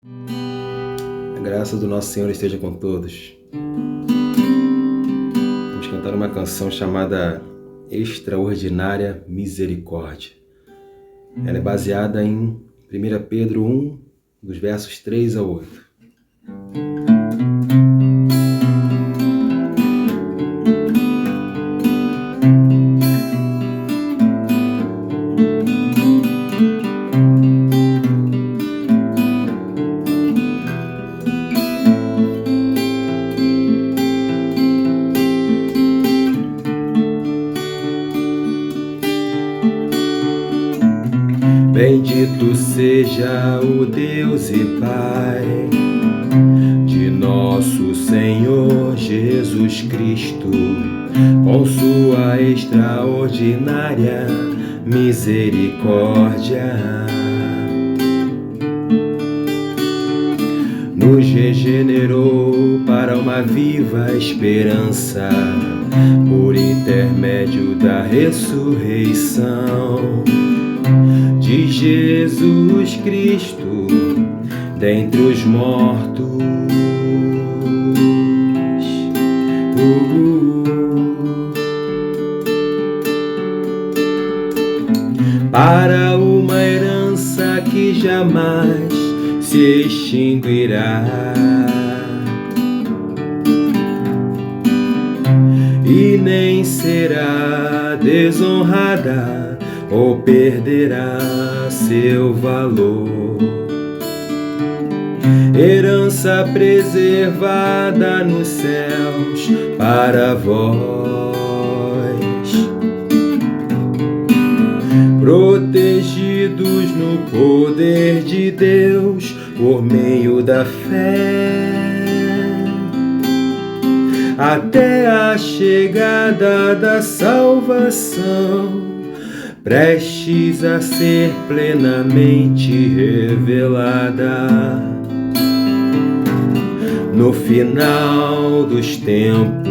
A graça do nosso Senhor esteja com todos. Vamos cantar uma canção chamada Extraordinária Misericórdia. Ela é baseada em 1 Pedro 1, dos versos 3 a 8. Bendito seja o Deus e Pai de nosso Senhor Jesus Cristo, com sua extraordinária misericórdia. Nos regenerou para uma viva esperança, por intermédio da ressurreição de Jesus Cristo dentre os mortos. Para uma herança que jamais se extinguirá e nem será desonrada ou perderá seu valor. Herança preservada nos céus para vós, protegidos no poder de Deus por meio da fé, até a chegada da salvação, prestes a ser plenamente revelada no final dos tempos.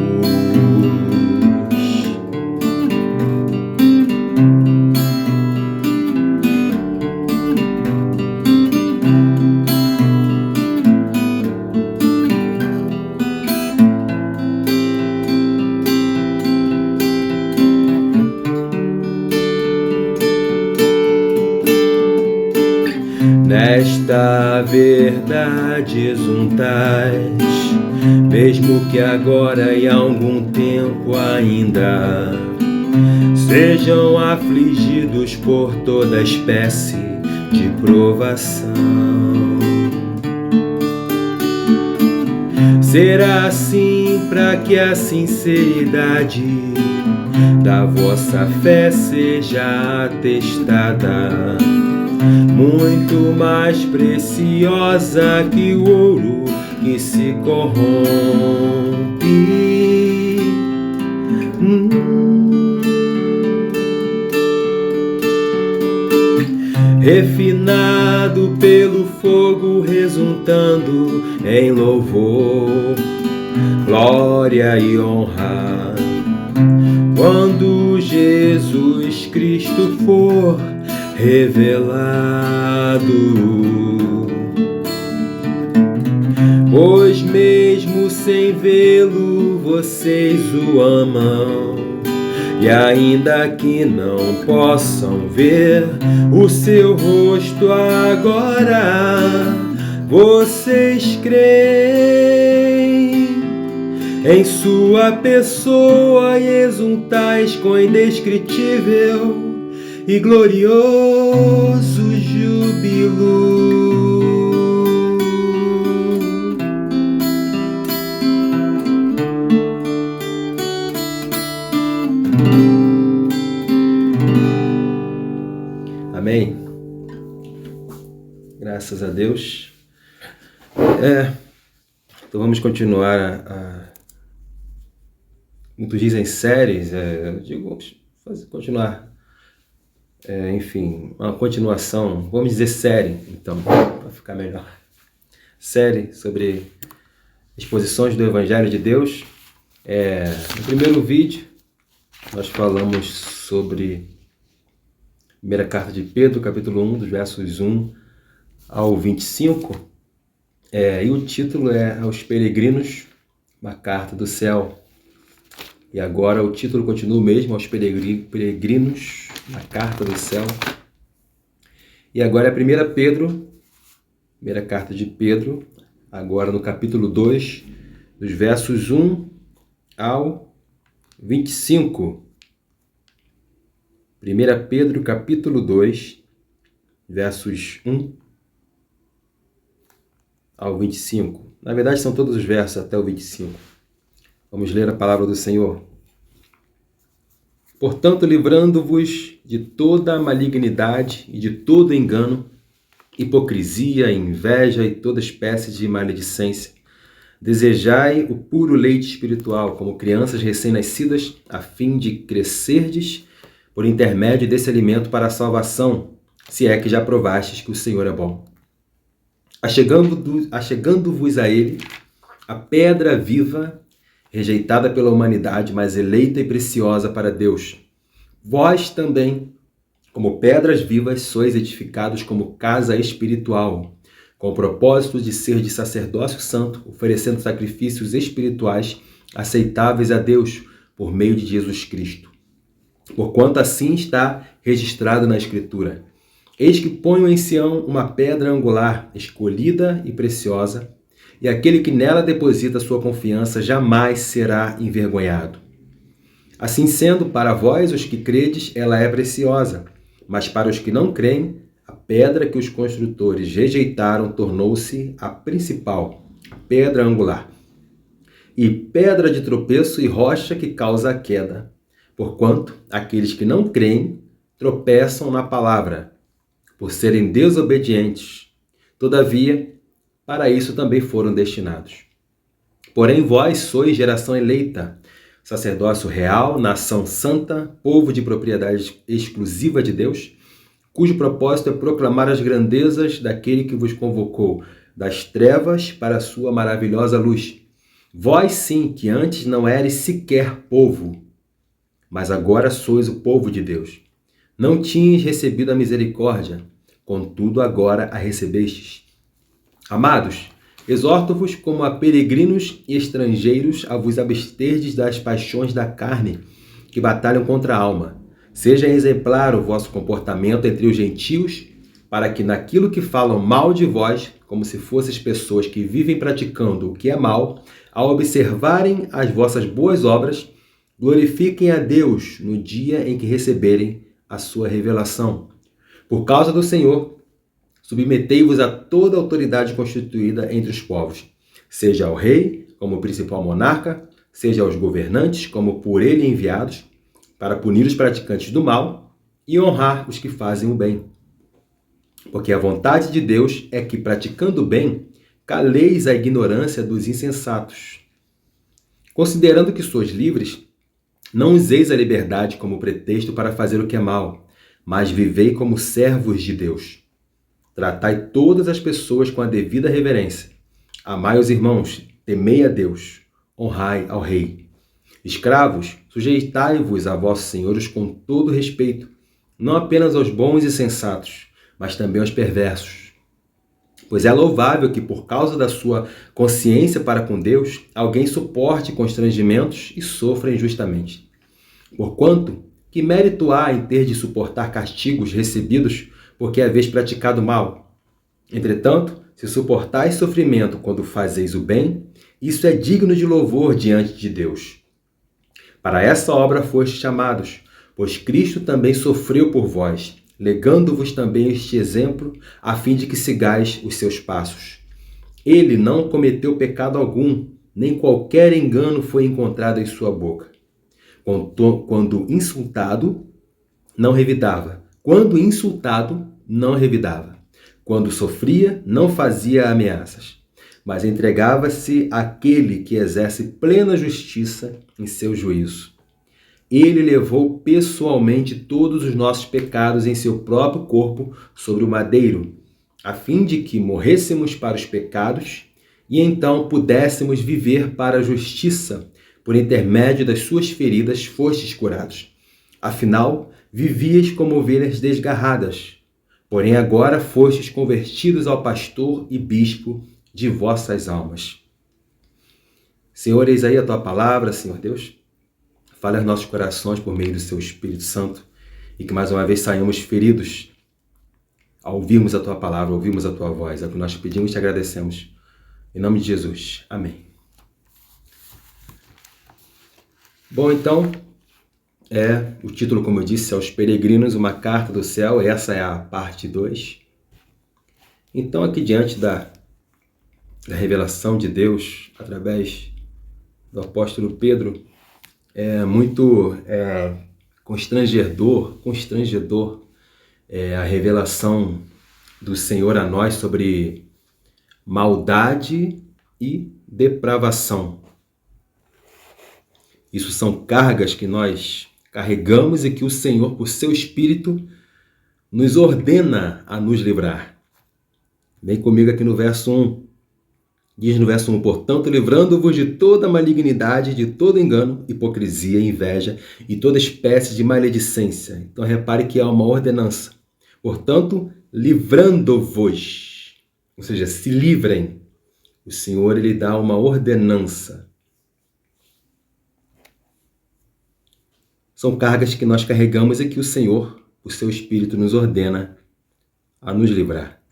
Nesta verdade exultais, mesmo que agora e há algum tempo ainda sejam afligidos por toda espécie de provação. Será assim para que a sinceridade da vossa fé seja atestada, muito mais preciosa que o ouro que se corrompe, refinado pelo fogo, resultando em louvor, glória e honra, quando Jesus Cristo for revelado. Pois mesmo sem vê-lo vocês o amam, e ainda que não possam ver o seu rosto agora, vocês creem em sua pessoa e exultais com indescritível e glorioso júbilo. Amém. Graças a Deus. Então vamos continuar muitos dizem séries, continuar. Enfim, uma continuação, vamos dizer série, então, para ficar melhor. Série sobre exposições do Evangelho de Deus. No primeiro vídeo, nós falamos sobre a primeira carta de Pedro, capítulo 1, dos versos 1 ao 25. E o título é Aos Peregrinos, uma carta do céu. E agora o título continua o mesmo, Aos Peregrinos, uma carta do céu. E agora é 1 Pedro, primeira carta de Pedro, agora no capítulo 2, dos versos 1 ao 25. 1 Pedro, capítulo 2, versos 1 ao 25. Na verdade, são todos os versos até o 25. Vamos ler a palavra do Senhor. Portanto, livrando-vos de toda malignidade e de todo engano, hipocrisia, inveja e toda espécie de maledicência, desejai o puro leite espiritual, como crianças recém-nascidas, a fim de crescerdes por intermédio desse alimento para a salvação, se é que já provastes que o Senhor é bom. Achegando-vos a Ele, a pedra viva, rejeitada pela humanidade, mas eleita e preciosa para Deus. Vós também, como pedras vivas, sois edificados como casa espiritual, com o propósito de ser de sacerdócio santo, oferecendo sacrifícios espirituais aceitáveis a Deus por meio de Jesus Cristo. Porquanto assim está registrado na Escritura: Eis que ponho em Sião uma pedra angular, escolhida e preciosa, e aquele que nela deposita sua confiança jamais será envergonhado. Assim sendo, para vós, os que credes, ela é preciosa, mas para os que não creem, a pedra que os construtores rejeitaram tornou-se a principal, a pedra angular, e pedra de tropeço e rocha que causa a queda. Porquanto aqueles que não creem tropeçam na palavra, por serem desobedientes. Todavia, para isso também foram destinados. Porém, vós sois geração eleita, sacerdócio real, nação santa, povo de propriedade exclusiva de Deus, cujo propósito é proclamar as grandezas daquele que vos convocou das trevas para a sua maravilhosa luz. Vós sim, que antes não eres sequer povo, mas agora sois o povo de Deus. Não tinhas recebido a misericórdia, contudo agora a recebestes. Amados, exorto-vos como a peregrinos e estrangeiros a vos absterdes das paixões da carne, que batalham contra a alma. Seja exemplar o vosso comportamento entre os gentios, para que naquilo que falam mal de vós, como se fossem pessoas que vivem praticando o que é mal, ao observarem as vossas boas obras, glorifiquem a Deus no dia em que receberem a sua revelação. Por causa do Senhor, submetei-vos a toda autoridade constituída entre os povos, seja ao rei como principal monarca, seja aos governantes como por ele enviados, para punir os praticantes do mal e honrar os que fazem o bem. Porque a vontade de Deus é que, praticando o bem, caleis a ignorância dos insensatos. Considerando que sois livres, não useis a liberdade como pretexto para fazer o que é mal, mas vivei como servos de Deus. Tratai todas as pessoas com a devida reverência. Amai os irmãos, temei a Deus, honrai ao rei. Escravos, sujeitai-vos a vossos senhores com todo respeito, não apenas aos bons e sensatos, mas também aos perversos. Pois é louvável que, por causa da sua consciência para com Deus, alguém suporte constrangimentos e sofra injustamente. Porquanto, que mérito há em ter de suportar castigos recebidos porque haveis praticado mal? Entretanto, se suportais sofrimento quando fazeis o bem, isso é digno de louvor diante de Deus. Para essa obra fostes chamados, pois Cristo também sofreu por vós, legando-vos também este exemplo, a fim de que sigais os seus passos. Ele não cometeu pecado algum, nem qualquer engano foi encontrado em sua boca. Quando insultado, não revidava. Quando insultado, não revidava. Quando sofria, não fazia ameaças, mas entregava-se àquele que exerce plena justiça em seu juízo. Ele levou pessoalmente todos os nossos pecados em seu próprio corpo sobre o madeiro, a fim de que morrêssemos para os pecados e então pudéssemos viver para a justiça. Por intermédio das suas feridas fostes curados. Afinal, vivíeis como ovelhas desgarradas, porém agora fostes convertidos ao pastor e bispo de vossas almas. Senhor, eis aí a tua palavra, Senhor Deus. Fale aos nossos corações por meio do seu Espírito Santo e que mais uma vez saímos feridos ao ouvirmos a tua palavra, ouvirmos a tua voz. É o que nós te pedimos e te agradecemos. Em nome de Jesus. Amém. Bom, então, o título, como eu disse, aos peregrinos, uma carta do céu. Essa é a parte 2. Então, aqui diante da revelação de Deus, através do apóstolo Pedro, é muito constrangedor a revelação do Senhor a nós sobre maldade e depravação. Isso são cargas que nós carregamos e que o Senhor, por seu Espírito, nos ordena a nos livrar. Vem comigo aqui no verso 1. Diz no verso 1, portanto, livrando-vos de toda malignidade, de todo engano, hipocrisia, inveja e toda espécie de maledicência. Então repare que há uma ordenança. Portanto, livrando-vos, ou seja, se livrem. O Senhor, ele dá uma ordenança. São cargas que nós carregamos e que o Senhor, o seu Espírito, nos ordena a nos livrar.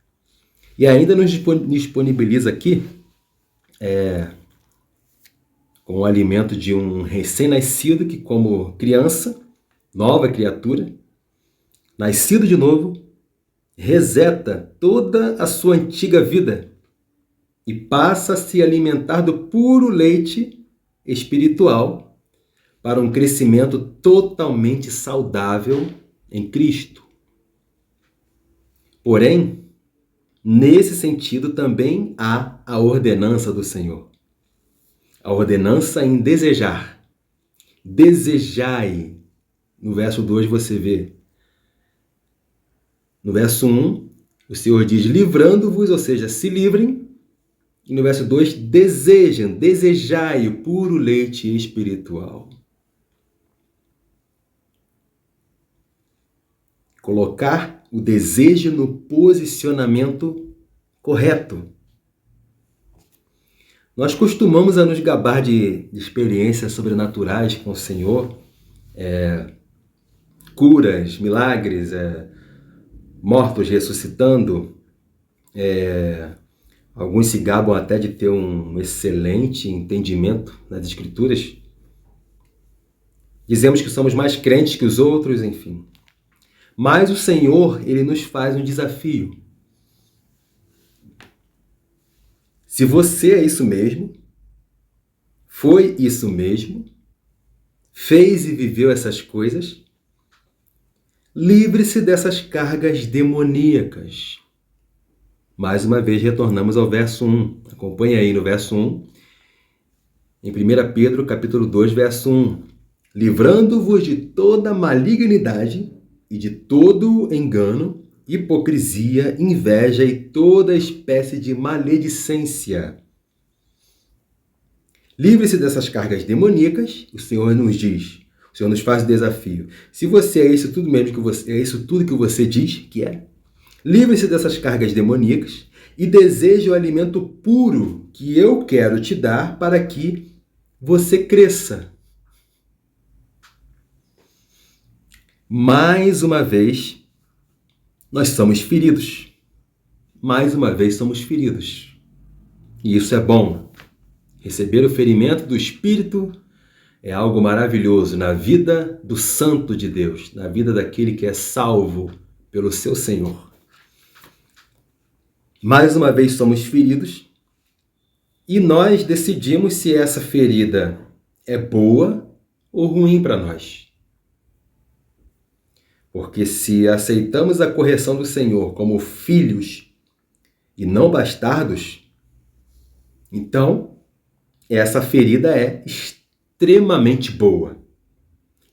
E ainda nos disponibiliza aqui com o alimento de um recém-nascido que, como criança, nova criatura, nascido de novo, reseta toda a sua antiga vida e passa a se alimentar do puro leite espiritual para um crescimento totalmente saudável em Cristo. Porém, nesse sentido também há a ordenança do Senhor. A ordenança em desejar. Desejai. No verso 2 você vê. No verso 1, o Senhor diz livrando-vos, ou seja, se livrem. E no verso 2, desejai o puro leite espiritual. Colocar o desejo no posicionamento correto. Nós costumamos a nos gabar de experiências sobrenaturais com o Senhor, curas, milagres, mortos ressuscitando. Alguns se gabam até de ter um excelente entendimento nas Escrituras. Dizemos que somos mais crentes que os outros, enfim. Mas o Senhor, ele nos faz um desafio. Se você é isso mesmo, foi isso mesmo, fez e viveu essas coisas, livre-se dessas cargas demoníacas. Mais uma vez retornamos ao verso 1. Acompanhe aí no verso 1. Em 1 Pedro, capítulo 2, verso 1. Livrando-vos de toda malignidade e de todo engano, hipocrisia, inveja e toda espécie de maledicência. Livre-se dessas cargas demoníacas, o Senhor nos diz. O Senhor nos faz o desafio. Se você é isso tudo mesmo que você é, isso tudo que você diz que é, livre-se dessas cargas demoníacas e deseje o alimento puro que eu quero te dar para que você cresça. Mais uma vez, nós somos feridos. Mais uma vez somos feridos. E isso é bom. Receber o ferimento do Espírito é algo maravilhoso na vida do santo de Deus, na vida daquele que é salvo pelo seu Senhor. Mais uma vez somos feridos e nós decidimos se essa ferida é boa ou ruim para nós. Porque se aceitamos a correção do Senhor como filhos e não bastardos, então essa ferida é extremamente boa.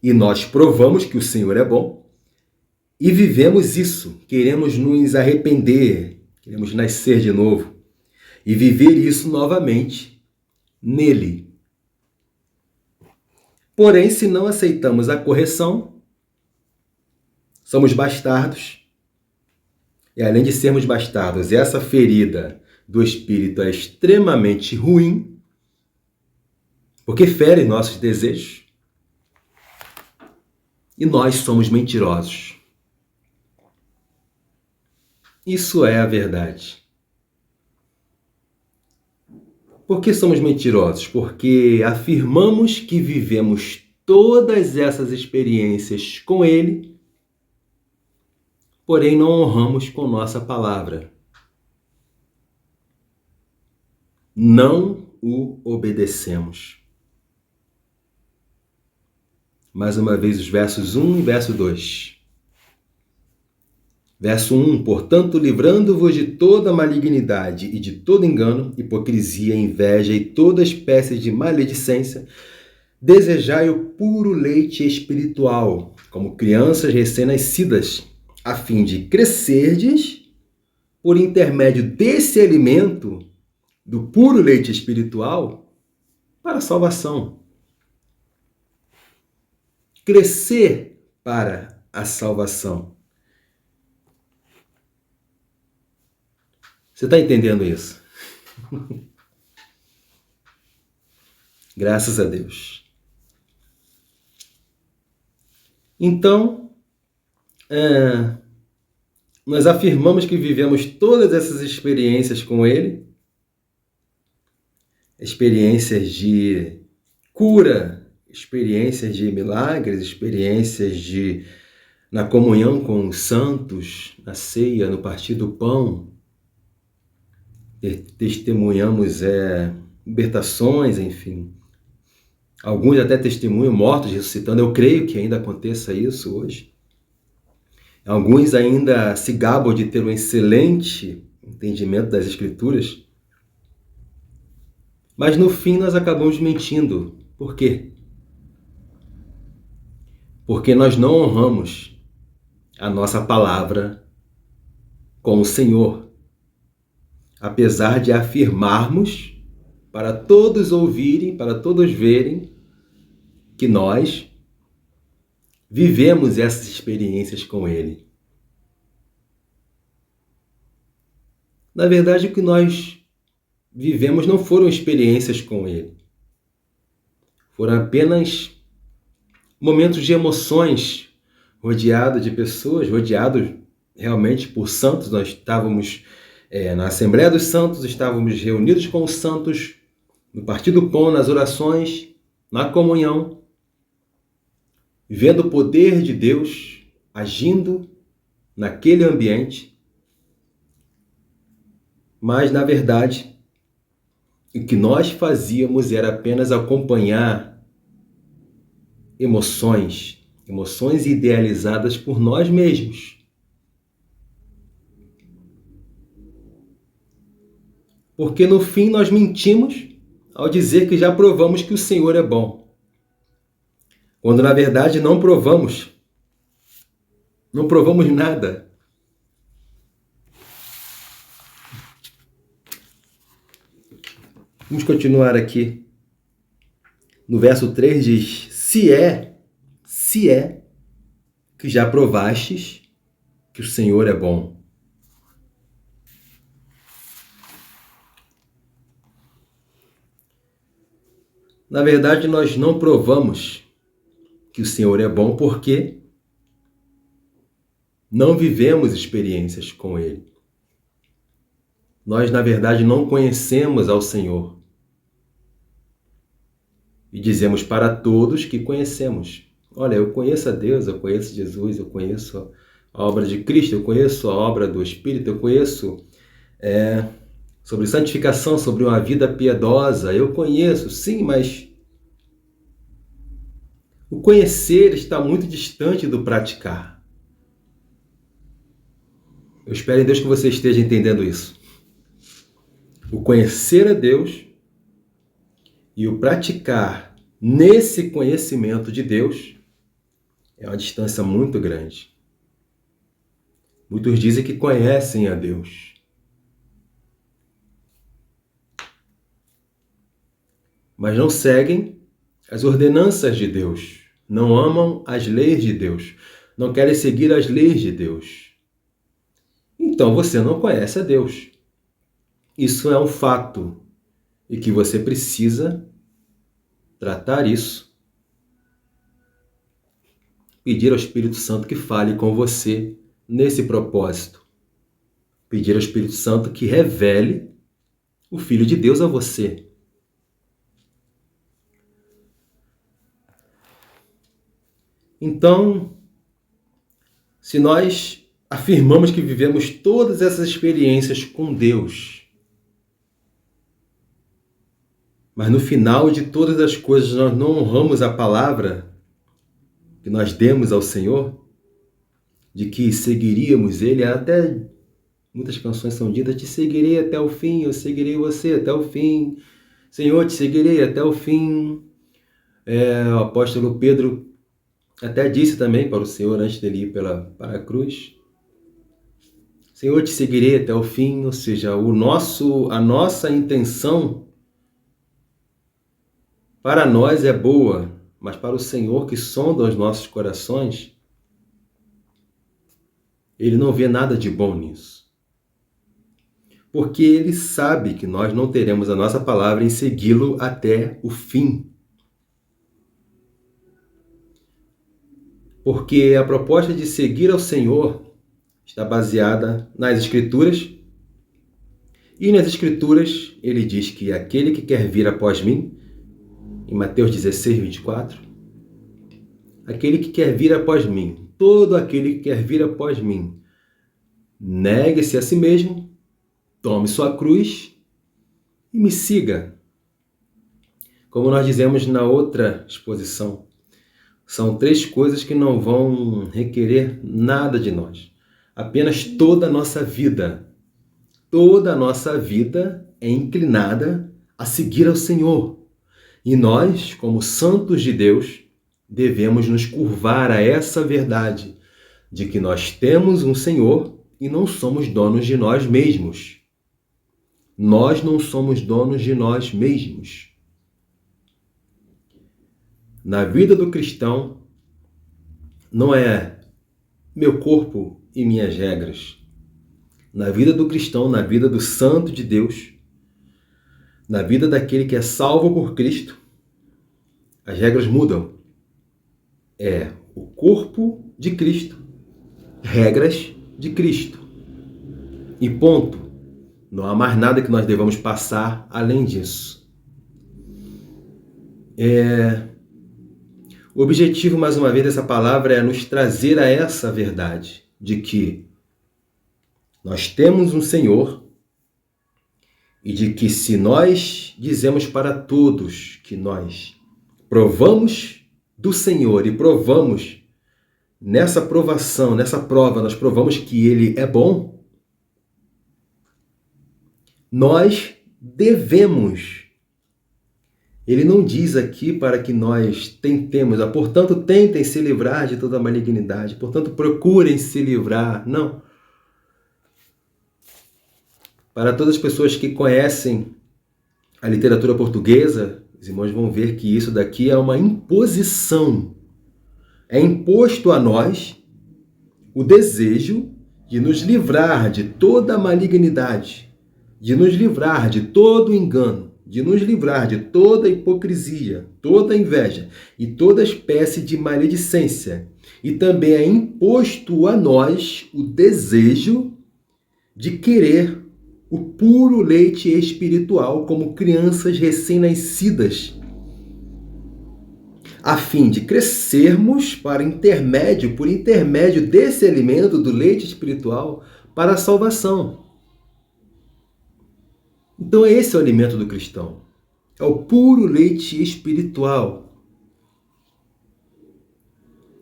E nós provamos que o Senhor é bom e vivemos isso. Queremos nos arrepender, queremos nascer de novo e viver isso novamente nele. Porém, se não aceitamos a correção, somos bastardos. E além de sermos bastardos, essa ferida do espírito é extremamente ruim, porque fere nossos desejos, e nós somos mentirosos. Isso é a verdade. Por que somos mentirosos? Porque afirmamos que vivemos todas essas experiências com Ele, porém não honramos com nossa palavra. Não o obedecemos. Mais uma vez os versos 1 e verso 2. Verso 1. Portanto, livrando-vos de toda malignidade e de todo engano, hipocrisia, inveja e toda espécie de maledicência, desejai o puro leite espiritual, como crianças recém-nascidas, a fim de crescerdes por intermédio desse alimento, do puro leite espiritual, para a salvação. Crescer para a salvação. Você está entendendo isso? Graças a Deus. Então, nós afirmamos que vivemos todas essas experiências com Ele, experiências de cura, experiências de milagres, experiências na comunhão com os santos, na ceia, no partir do pão. Testemunhamos libertações, enfim. Alguns até testemunham mortos ressuscitando. Eu creio que ainda aconteça isso hoje. Alguns ainda se gabam de ter um excelente entendimento das Escrituras. Mas no fim nós acabamos mentindo. Por quê? Porque nós não honramos a nossa palavra com o Senhor. Apesar de afirmarmos para todos ouvirem, para todos verem, que nós vivemos essas experiências com Ele. Na verdade, o que nós vivemos não foram experiências com Ele. Foram apenas momentos de emoções, rodeados de pessoas, rodeados realmente por santos. Nós estávamos na Assembleia dos Santos, estávamos reunidos com os santos, no partir do pão, nas orações, na comunhão, vendo o poder de Deus agindo naquele ambiente. Mas, na verdade, o que nós fazíamos era apenas acompanhar emoções idealizadas por nós mesmos. Porque no fim nós mentimos ao dizer que já provamos que o Senhor é bom. Quando na verdade não provamos. Não provamos nada. Vamos continuar aqui. No verso 3 diz: se é que já provastes que o Senhor é bom. Na verdade, nós não provamos que o Senhor é bom porque não vivemos experiências com Ele. Nós, na verdade, não conhecemos ao Senhor. E dizemos para todos que conhecemos. Olha, eu conheço a Deus, eu conheço Jesus, eu conheço a obra de Cristo, eu conheço a obra do Espírito, eu conheço sobre santificação, sobre uma vida piedosa. Eu conheço, sim, mas o conhecer está muito distante do praticar. Eu espero em Deus que você esteja entendendo isso. O conhecer a Deus e o praticar nesse conhecimento de Deus é uma distância muito grande. Muitos dizem que conhecem a Deus. Mas não seguem as ordenanças de Deus. Não amam as leis de Deus. Não querem seguir as leis de Deus. Então você não conhece a Deus. isso é um fato e que você precisa tratar isso, pedir ao Espírito Santo que fale com você nesse propósito, pedir ao Espírito Santo que revele o Filho de Deus a você. Então, se nós afirmamos que vivemos todas essas experiências com Deus, mas no final de todas as coisas nós não honramos a palavra que nós demos ao Senhor, de que seguiríamos Ele, até muitas canções são ditas, te seguirei até o fim, eu seguirei você até o fim, Senhor, te seguirei até o fim. O apóstolo Pedro até disse também para o Senhor, antes dele ir para a cruz, Senhor, te seguirei até o fim, ou seja, a nossa intenção para nós é boa, mas para o Senhor que sonda os nossos corações, Ele não vê nada de bom nisso. Porque Ele sabe que nós não teremos a nossa palavra em segui-lo até o fim. Porque a proposta de seguir ao Senhor está baseada nas Escrituras. E nas Escrituras ele diz que aquele que quer vir após mim, em Mateus 16, 24, aquele que quer vir após mim, todo aquele que quer vir após mim, negue-se a si mesmo, tome sua cruz e me siga. Como nós dizemos na outra exposição, são 3 coisas que não vão requerer nada de nós. Apenas toda a nossa vida é inclinada a seguir ao Senhor. E nós, como santos de Deus, devemos nos curvar a essa verdade de que nós temos um Senhor e não somos donos de nós mesmos. Nós não somos donos de nós mesmos. Na vida do cristão, não é meu corpo e minhas regras. Na vida do cristão, na vida do santo de Deus, na vida daquele que é salvo por Cristo, as regras mudam. É o corpo de Cristo, regras de Cristo. E ponto. Não há mais nada que nós devamos passar além disso. O objetivo, mais uma vez, dessa palavra é nos trazer a essa verdade de que nós temos um Senhor e de que se nós dizemos para todos que nós provamos do Senhor e provamos nessa provação, nessa prova, nós provamos que Ele é bom, nós devemos. Ele não diz aqui para que nós tentemos, portanto, tentem se livrar de toda malignidade, portanto, procurem se livrar. Não. Para todas as pessoas que conhecem a literatura portuguesa, os irmãos vão ver que isso daqui é uma imposição. É imposto a nós o desejo de nos livrar de toda malignidade, de nos livrar de todo engano, de nos livrar de toda hipocrisia, toda inveja e toda espécie de maledicência. E também é imposto a nós o desejo de querer o puro leite espiritual como crianças recém-nascidas, a fim de crescermos por intermédio desse alimento do leite espiritual para a salvação. Então esse é o alimento do cristão. É o puro leite espiritual.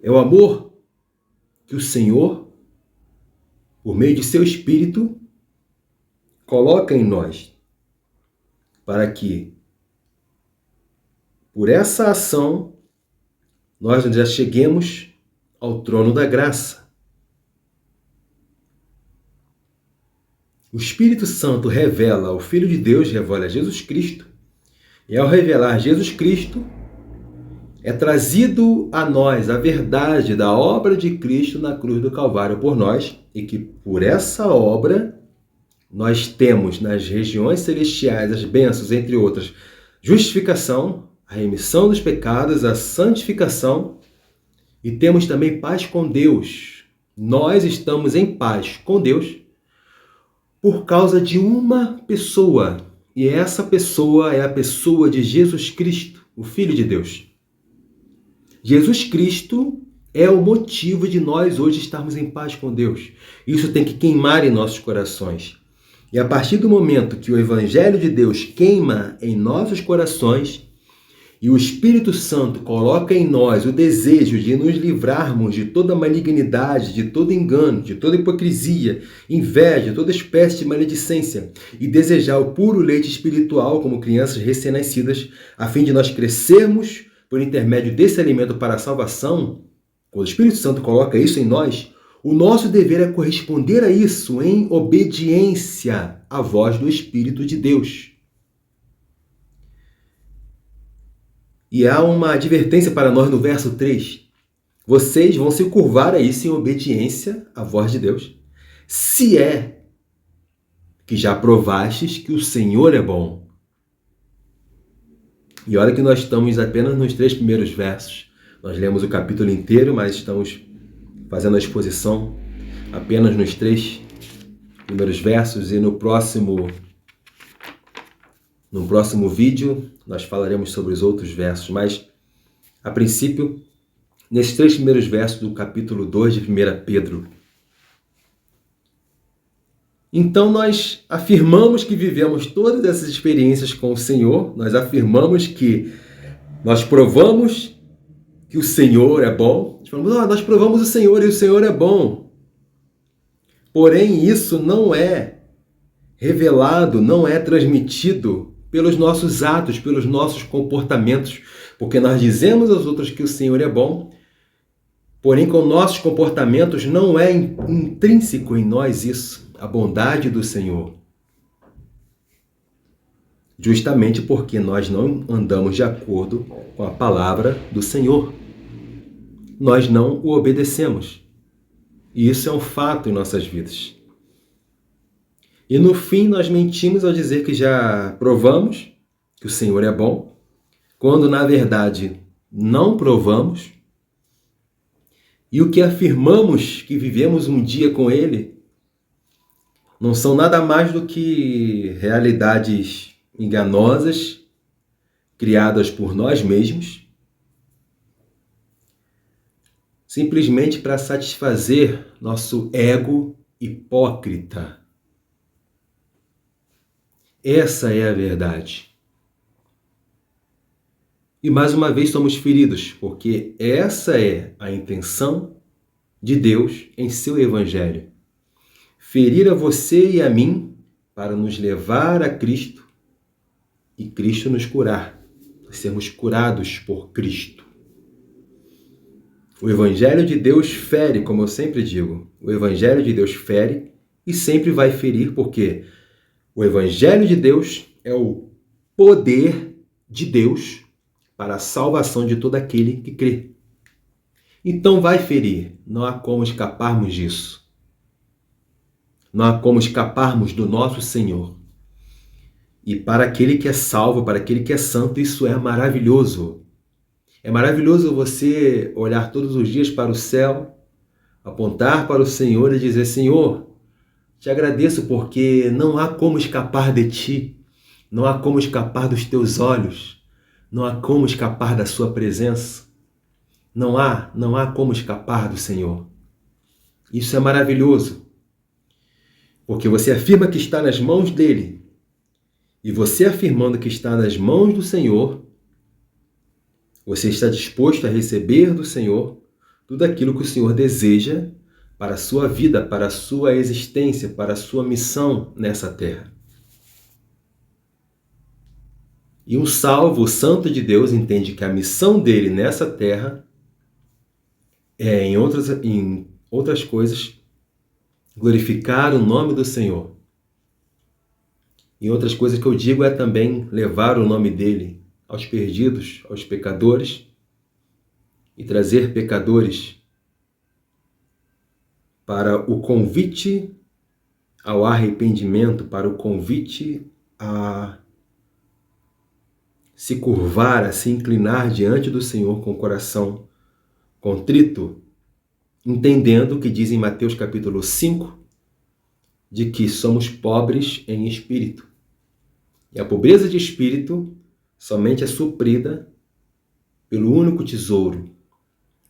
É o amor que o Senhor, por meio de seu Espírito, coloca em nós, para que, por essa ação, nós já cheguemos ao trono da graça. O Espírito Santo revela, o Filho de Deus revela Jesus Cristo, e ao revelar Jesus Cristo, é trazido a nós a verdade da obra de Cristo na cruz do Calvário por nós, e que por essa obra nós temos nas regiões celestiais as bênçãos, entre outras, justificação, a remissão dos pecados, a santificação, e temos também paz com Deus. Nós estamos em paz com Deus por causa de uma pessoa, e essa pessoa é a pessoa de Jesus Cristo, o Filho de Deus. Jesus Cristo é o motivo de nós hoje estarmos em paz com Deus. Isso tem que queimar em nossos corações. E a partir do momento que o Evangelho de Deus queima em nossos corações e o Espírito Santo coloca em nós o desejo de nos livrarmos de toda malignidade, de todo engano, de toda hipocrisia, inveja, toda espécie de maledicência e desejar o puro leite espiritual como crianças recém-nascidas, a fim de nós crescermos por intermédio desse alimento para a salvação, quando o Espírito Santo coloca isso em nós, o nosso dever é corresponder a isso em obediência à voz do Espírito de Deus. E há uma advertência para nós no verso 3. Vocês vão se curvar a isso em obediência à voz de Deus, se é que já provastes que o Senhor é bom. E olha que nós estamos apenas nos 3 primeiros versos. Nós lemos o capítulo inteiro, mas estamos fazendo a exposição apenas nos 3 primeiros versos, e no próximo vídeo nós falaremos sobre os outros versos, mas a princípio, nesses 3 primeiros versos do capítulo 2 de 1 Pedro. Então nós afirmamos que vivemos todas essas experiências com o Senhor, nós afirmamos que nós provamos que o Senhor é bom. Nós provamos o Senhor e o Senhor é bom. Porém, isso não é revelado, não é transmitido pelos nossos atos, pelos nossos comportamentos, porque nós dizemos aos outros que o Senhor é bom, porém com nossos comportamentos não é intrínseco em nós isso, a bondade do Senhor. Justamente porque nós não andamos de acordo com a palavra do Senhor. Nós não o obedecemos. E isso é um fato em nossas vidas. E no fim nós mentimos ao dizer que já provamos que o Senhor é bom, quando na verdade não provamos. E o que afirmamos que vivemos um dia com Ele não são nada mais do que realidades enganosas, criadas por nós mesmos, simplesmente para satisfazer nosso ego hipócrita. Essa é a verdade. E mais uma vez somos feridos, porque essa é a intenção de Deus em seu Evangelho. Ferir a você e a mim para nos levar a Cristo e Cristo nos curar, sermos curados por Cristo. O Evangelho de Deus fere, como eu sempre digo, o Evangelho de Deus fere e sempre vai ferir, porque o Evangelho de Deus é o poder de Deus para a salvação de todo aquele que crê. Então vai ferir, não há como escaparmos disso. Não há como escaparmos do nosso Senhor. E para aquele que é salvo, para aquele que é santo, isso é maravilhoso. É maravilhoso você olhar todos os dias para o céu, apontar para o Senhor e dizer: Senhor, te agradeço porque não há como escapar de ti, não há como escapar dos teus olhos, não há como escapar da sua presença, não há como escapar do Senhor. Isso é maravilhoso, porque você afirma que está nas mãos dele, e você afirmando que está nas mãos do Senhor, você está disposto a receber do Senhor tudo aquilo que o Senhor deseja para a sua vida, para a sua existência, para a sua missão nessa terra. E um salvo, o santo de Deus, entende que a missão dele nessa terra é, em outras coisas, glorificar o nome do Senhor. Em outras coisas que eu digo é também levar o nome dele aos perdidos, aos pecadores, e trazer pecadores para o convite ao arrependimento, para o convite a se curvar, a se inclinar diante do Senhor com o coração contrito, entendendo o que diz em Mateus capítulo 5, de que somos pobres em espírito. E a pobreza de espírito somente é suprida pelo único tesouro,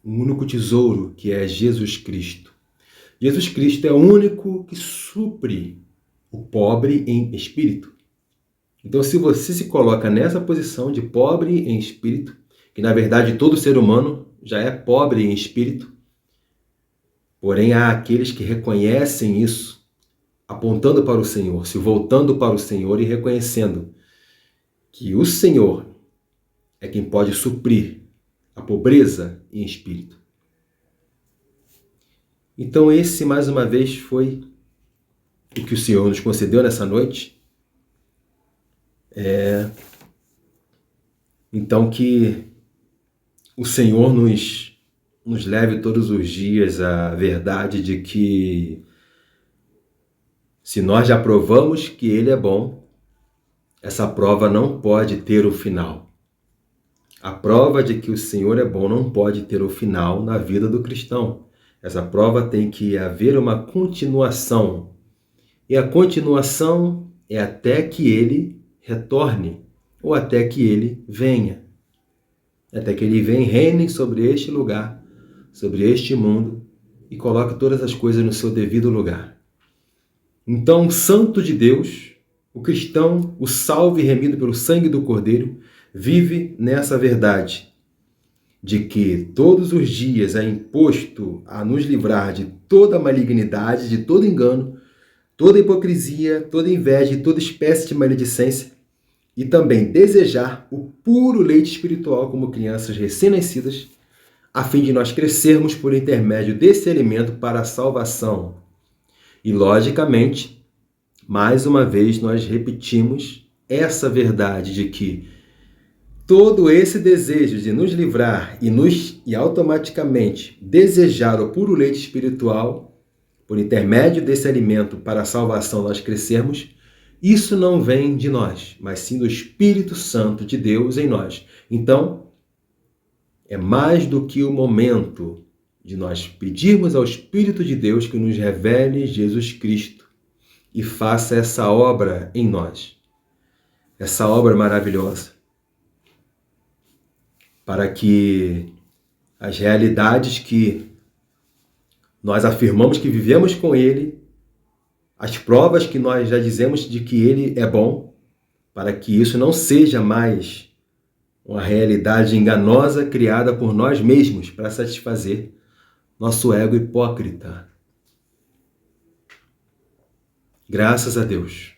o único tesouro que é Jesus Cristo. Jesus Cristo é o único que supre o pobre em espírito. Então, se você se coloca nessa posição de pobre em espírito, que na verdade todo ser humano já é pobre em espírito, porém há aqueles que reconhecem isso, apontando para o Senhor, se voltando para o Senhor e reconhecendo que o Senhor é quem pode suprir a pobreza em espírito. Então esse, mais uma vez, foi o que o Senhor nos concedeu nessa noite. Então que o Senhor nos leve todos os dias à verdade de que se nós já provamos que Ele é bom, essa prova não pode ter o final. A prova de que o Senhor é bom não pode ter o final na vida do cristão. Essa prova tem que haver uma continuação. E a continuação é até que Ele retorne, ou até que Ele venha. Até que Ele venha e reine sobre este lugar, sobre este mundo, e coloque todas as coisas no seu devido lugar. Então, o santo de Deus, o cristão, o salvo e remido pelo sangue do Cordeiro, vive nessa verdade de que todos os dias é imposto a nos livrar de toda malignidade, de todo engano, toda hipocrisia, toda inveja e toda espécie de maledicência, e também desejar o puro leite espiritual como crianças recém-nascidas, a fim de nós crescermos por intermédio desse alimento para a salvação. E, logicamente, mais uma vez nós repetimos essa verdade de que todo esse desejo de nos livrar e automaticamente desejar o puro leite espiritual, por intermédio desse alimento para a salvação nós crescermos, isso não vem de nós, mas sim do Espírito Santo de Deus em nós. Então, é mais do que o momento de nós pedirmos ao Espírito de Deus que nos revele Jesus Cristo e faça essa obra em nós, essa obra maravilhosa, para que as realidades que nós afirmamos que vivemos com Ele, as provas que nós já dizemos de que Ele é bom, para que isso não seja mais uma realidade enganosa criada por nós mesmos para satisfazer nosso ego hipócrita. Graças a Deus.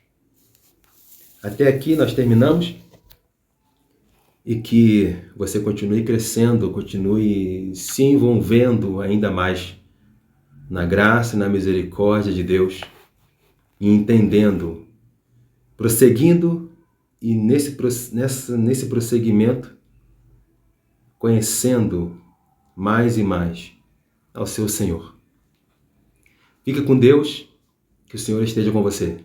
Até aqui nós terminamos. E que você continue crescendo, continue se envolvendo ainda mais na graça e na misericórdia de Deus, e entendendo, prosseguindo e nesse prosseguimento, conhecendo mais e mais ao seu Senhor. Fica com Deus, que o Senhor esteja com você.